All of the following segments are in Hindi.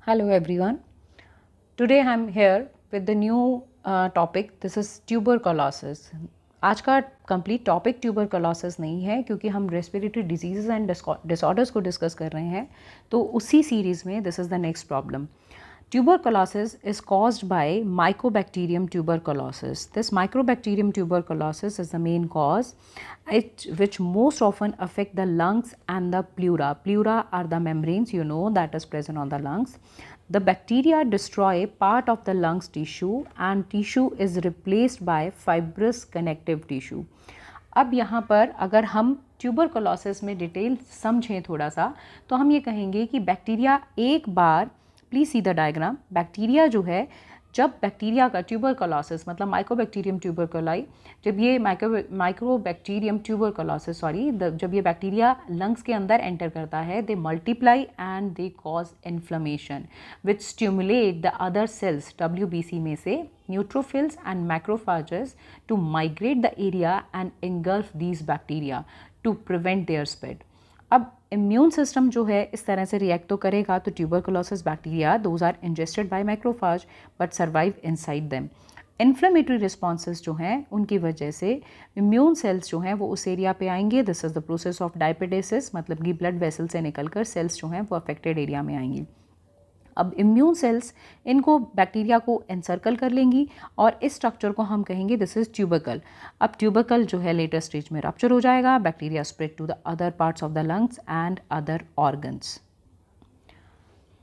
Hello everyone. Today I'm here with the new topic. This is tuberculosis. आज का कंप्लीट टॉपिक ट्यूबरकुलोसिस नहीं है क्योंकि हम रेस्पिरेटरी डिजीज़ एंड डिसऑर्डर्स को डिस्कस कर रहे हैं, तो उसी सीरीज़ में this is the next problem. Tuberculosis is caused by Mycobacterium tuberculosis. This Mycobacterium tuberculosis is the main cause, which most often affect the lungs and the pleura. Pleura are the membranes, that is present on the lungs. The bacteria destroy part of the lungs tissue and tissue is replaced by fibrous connective tissue. अब यहाँ पर अगर हम ट्यूबरकुलोसिस में डिटेल समझें थोड़ा सा, तो हम ये कहेंगे कि बैक्टीरिया एक बार, please see the diagram, bacteria जो है, जब बैक्टीरिया का ट्यूबरकुलोसिस मतलब माइकोबैक्टीरियम ट्यूबरकुलाई, जब ये माइक्रोबैक्टीरियम ट्यूबरकुलोसिस जब ये बैक्टीरिया लंग्स के अंदर एंटर करता है, they multiply and they cause inflammation which stimulate the other cells WBC में से neutrophils and macrophages to migrate the area and engulf these bacteria to prevent their spread. अब इम्यून सिस्टम जो है इस तरह से रिएक्ट तो करेगा, तो tuberculosis bacteria those are ingested by macrophage but survive inside them. Inflammatory responses जो हैं उनकी वजह से इम्यून सेल्स जो हैं वो उस एरिया पे आएंगे. This is the process of diapedesis, मतलब कि ब्लड वेसल से निकलकर सेल्स जो हैं वो अफेक्टेड एरिया में आएंगी. अब इम्यून सेल्स इनको बैक्टीरिया को एनसर्कल कर लेंगी और इस स्ट्रक्चर को हम कहेंगे दिस इज़ ट्यूबरकल. अब ट्यूबरकल जो है लेटर स्टेज में रप्चर हो जाएगा, bacteria spread to the other parts of the lungs and other organs.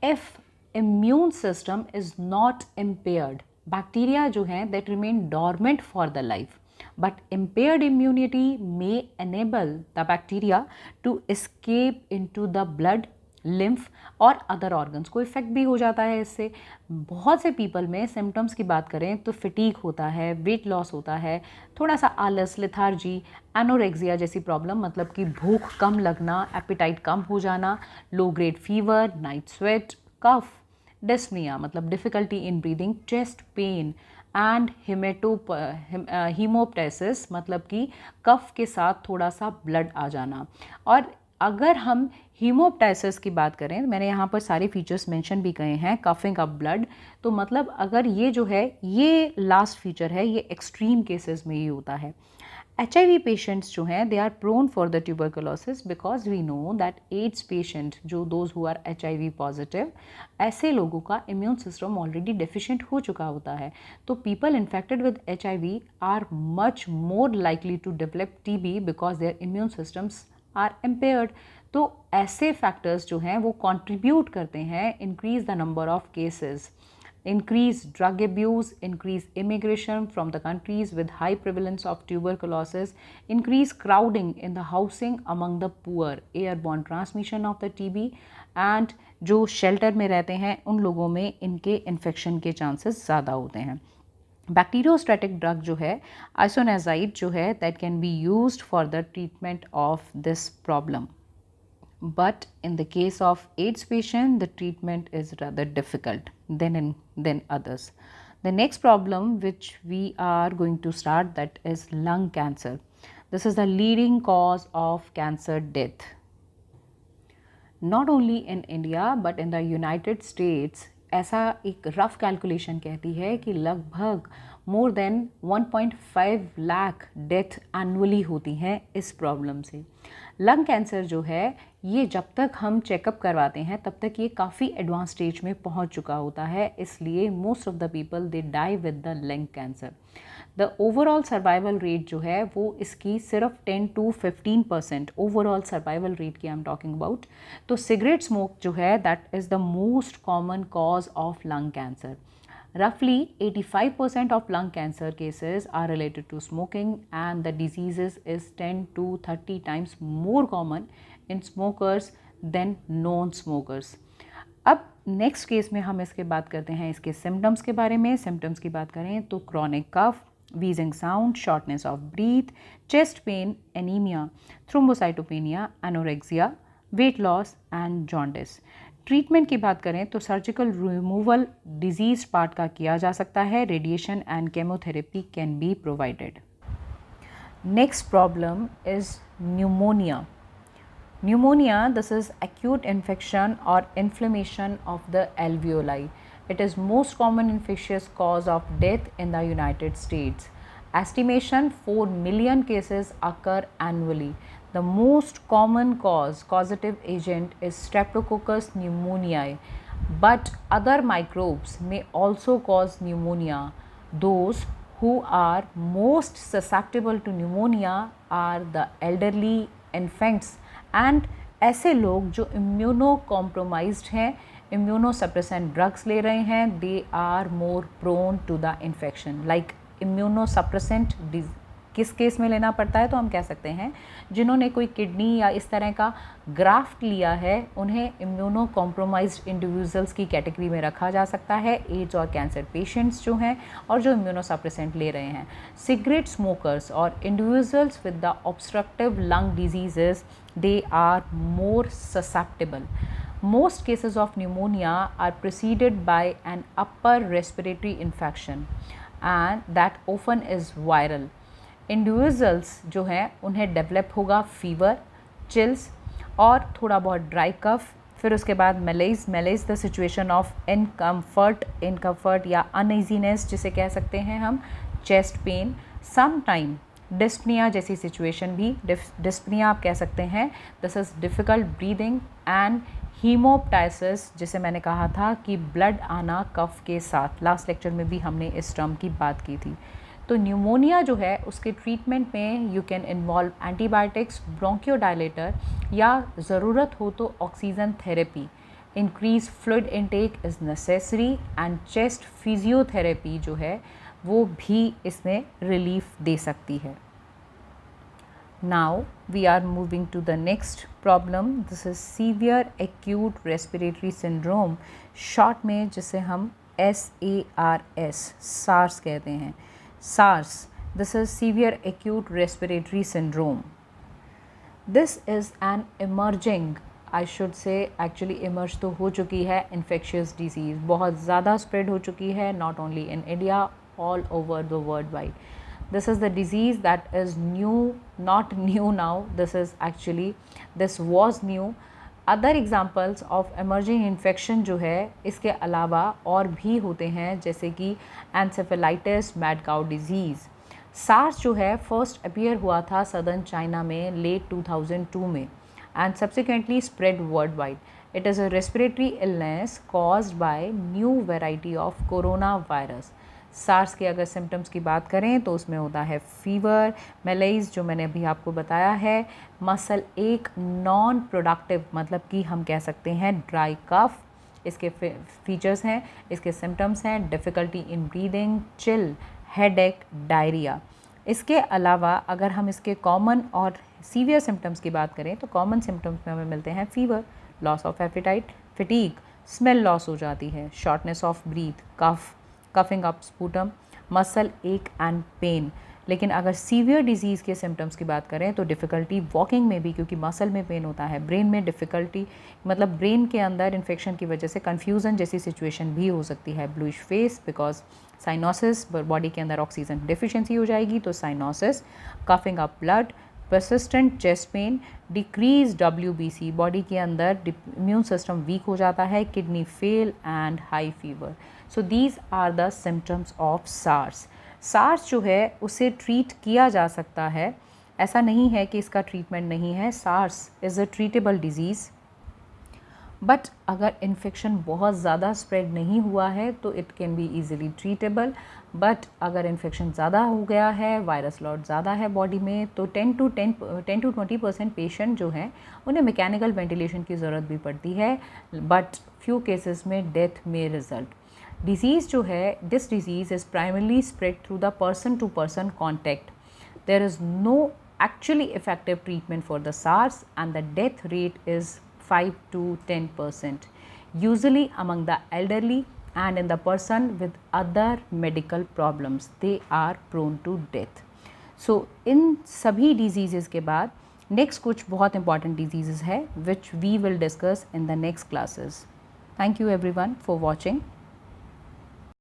If immune system is not impaired, bacteria जो हैं that remain dormant for the life, but impaired immunity may enable the bacteria to escape into the blood, lymph और अदर ऑर्गन्स को इफ़ेक्ट भी हो जाता है. इससे बहुत से पीपल में सिम्टम्स की बात करें तो फिटीक होता है, वेट लॉस होता है, थोड़ा सा आलस, लेथार्जी, एनोरेक्सिया जैसी प्रॉब्लम, मतलब कि भूख कम लगना, एपिटाइट कम हो जाना, low grade fever, night sweat, कफ, डिस्निया मतलब difficulty in breathing, chest pain and हीमोप्टेसिस मतलब कि कफ के साथ थोड़ा सा ब्लड आ जाना. और अगर हम हीमोप्टाइसिस की बात करें, मैंने यहाँ पर सारे फीचर्स मेंशन भी किए हैं, कफिंग ऑफ ब्लड, तो मतलब अगर ये जो है ये लास्ट फीचर है, ये एक्सट्रीम केसेस में ही होता है. HIV पेशेंट्स जो हैं they are prone for the tuberculosis because we know that AIDS patient जो those who are HIV positive, ऐसे लोगों का इम्यून सिस्टम ऑलरेडी डेफिशिएंट हो चुका होता है. तो people infected with HIV are much more likely to develop TB because their immune systems are impaired. तो ऐसे फैक्टर्स जो हैं वो कंट्रीब्यूट करते हैं increase the number of cases, increase drug abuse, increase immigration from the countries with high prevalence of tuberculosis, increase crowding in the housing among the poor, airborne transmission of the TB and जो शेल्टर में रहते हैं उन लोगों में इनके इन्फेक्शन के चांसेस ज़्यादा होते हैं. बैक्टीरियोस्टैटिक ड्रग जो है आइसोनाजाइड जो है that can be used for the treatment of this problem. But in the case of AIDS patient, the treatment is rather difficult than others. The next problem which we are going to start, that is lung cancer. This is the leading cause of cancer death. Not only in India but in the United States, ऐसा एक रफ कैलकुलेशन कहती है कि लगभग more than 1.5 lakh death annually होती हैं इस प्रॉब्लम से. लंग कैंसर जो है ये जब तक हम चेकअप करवाते हैं तब तक ये काफ़ी एडवांस स्टेज में पहुंच चुका होता है, इसलिए most of the people they die with the lung cancer. The overall survival rate जो है वो इसकी सिर्फ 10 to 15% ओवरऑल सर्वाइवल रेट की आई एम टॉकिंग अबाउट. तो सिगरेट स्मोक जो है that is the most common cause of lung cancer. Roughly 85% of lung cancer cases are related to smoking and the diseases is 10 to 30 times more common in smokers than non-smokers. अब नेक्स्ट केस में हम इसके बात करते हैं इसके सिम्टम्स के बारे में. सिम्टम्स की बात करें तो chronic cough, wheezing sound, shortness of breath, chest pain, anemia, thrombocytopenia, anorexia, weight loss and jaundice. Treatment की बात करें तो सर्जिकल रिमूवल डिजीज पार्ट का किया जा सकता है. Radiation and chemotherapy can be provided. Next problem is pneumonia. Pneumonia, this is acute infection or inflammation of the alveoli. It is most common infectious cause of death in the United States. Estimation 4 million cases occur annually. The most common causative agent is Streptococcus pneumoniae, but other microbes may also cause pneumonia. Those who are most susceptible to pneumonia are the elderly, infants and ऐसे लोग जो इम्यूनो कॉम्प्रोमाइज्ड हैं, इम्यूनो सप्रेसेंट ड्रग्स ले रहे हैं, they are more prone to the infection. Like immunosuppressant किस केस में लेना पड़ता है, तो हम कह सकते हैं जिन्होंने कोई किडनी या इस तरह का ग्राफ्ट लिया है उन्हें इम्यूनो कॉम्प्रोमाइज्ड इंडिविजुअल्स की कैटेगरी में रखा जा सकता है. एड्स और कैंसर पेशेंट्स जो हैं और जो इम्यूनो सप्रेसेंट ले रहे हैं. सिगरेट स्मोकर्स और individuals with the obstructive lung diseases, they are more susceptible. Most cases of pneumonia are preceded by an upper respiratory infection and that often is viral. Individuals जो हैं उन्हें डेवलप होगा फीवर, चिल्स और थोड़ा बहुत ड्राई कफ. फिर उसके बाद malaise the situation of incomfort या अनईजीनेस जिसे कह सकते हैं हम, chest pain, some time dyspnoea जैसी सिचुएशन भी. डिस्पनिया आप कह सकते हैं. This is difficult breathing and haemoptysis जिसे मैंने कहा था कि ब्लड आना कफ के साथ. लास्ट लेक्चर में भी हमने इस टर्म की बात की थी. तो न्यूमोनिया जो है उसके ट्रीटमेंट में you can involve antibiotics, bronchodilator या ज़रूरत हो तो oxygen therapy. Increase fluid intake is necessary and chest physiotherapy जो है वो भी इसमें रिलीफ दे सकती है. Now we are moving to the next problem. This is severe acute respiratory syndrome, short में जिसे हम SARS सार्स कहते हैं. SARS, this is severe acute respiratory syndrome. This is an emerging, I should say actually emerge तो हो चुकी है, इन्फेक्शियस डिजीज़ बहुत ज़्यादा स्प्रेड हो चुकी है, not only in India, all over the worldwide. This is the disease that is new, not new now. This was new. Other examples of emerging infection जो है इसके अलावा और भी होते हैं जैसे कि encephalitis, mad cow disease. SARS जो है फर्स्ट अपीयर हुआ था सदर्न चाइना में लेट 2002 में and subsequently spread worldwide. It is a respiratory illness caused by new variety of coronavirus. SARS के अगर सिम्टम्स की बात करें तो उसमें होता है फीवर, मेलेज जो मैंने अभी आपको बताया है, मसल एक, नॉन प्रोडक्टिव मतलब कि हम कह सकते हैं ड्राई कफ इसके फीचर्स हैं, इसके सिम्टम्स हैं, difficulty in breathing, chill, headache, diarrhoea. इसके अलावा अगर हम इसके कॉमन और सीवियर सिम्टम्स की बात करें तो कॉमन सिम्टम्स में हमें मिलते हैं fever, loss of appetite, fatigue, smell loss हो जाती है, shortness of breath, cough, coughing up sputum, muscle ache and pain. लेकिन अगर सीवियर डिजीज़ के सिम्टम्स की बात करें तो डिफ़िकल्टी वॉकिंग में भी क्योंकि मसल में पेन होता है, ब्रेन में डिफ़िकल्टी मतलब ब्रेन के अंदर इन्फेक्शन की वजह से कन्फ्यूज़न जैसी सिचुएशन भी हो सकती है, bluish face because cyanosis, body के अंदर ऑक्सीजन डिफिशिएंसी हो जाएगी तो cyanosis, coughing up blood, persistent chest pain, decreased WBC, body के अंदर इम्यून सिस्टम वीक हो जाता है, kidney fail and high fever. So these are the symptoms of SARS. SARS जो है उसे ट्रीट किया जा सकता है, ऐसा नहीं है कि इसका ट्रीटमेंट नहीं है. SARS is a treatable disease but अगर इन्फेक्शन बहुत ज़्यादा स्प्रेड नहीं हुआ है तो it can be easily treatable. But अगर इन्फेक्शन ज़्यादा हो गया है, वायरस लॉट ज़्यादा है बॉडी में तो 10 to 20% पेशेंट जो हैं उन्हें मैकेनिकल वेंटिलेशन की ज़रूरत भी पड़ती है. बट फ्यू केसेस में डेथ में रिजल्ट. डिजीज़ जो है, this disease is primarily spread through the person to person contact. There is no actually effective treatment for the SARS and the death rate is 5 to 10%, usually among the elderly and in the person with other medical problems, they are prone to death. So इन सभी diseases के बाद next कुछ बहुत important diseases है which we will discuss in the next classes. Thank you everyone for watching.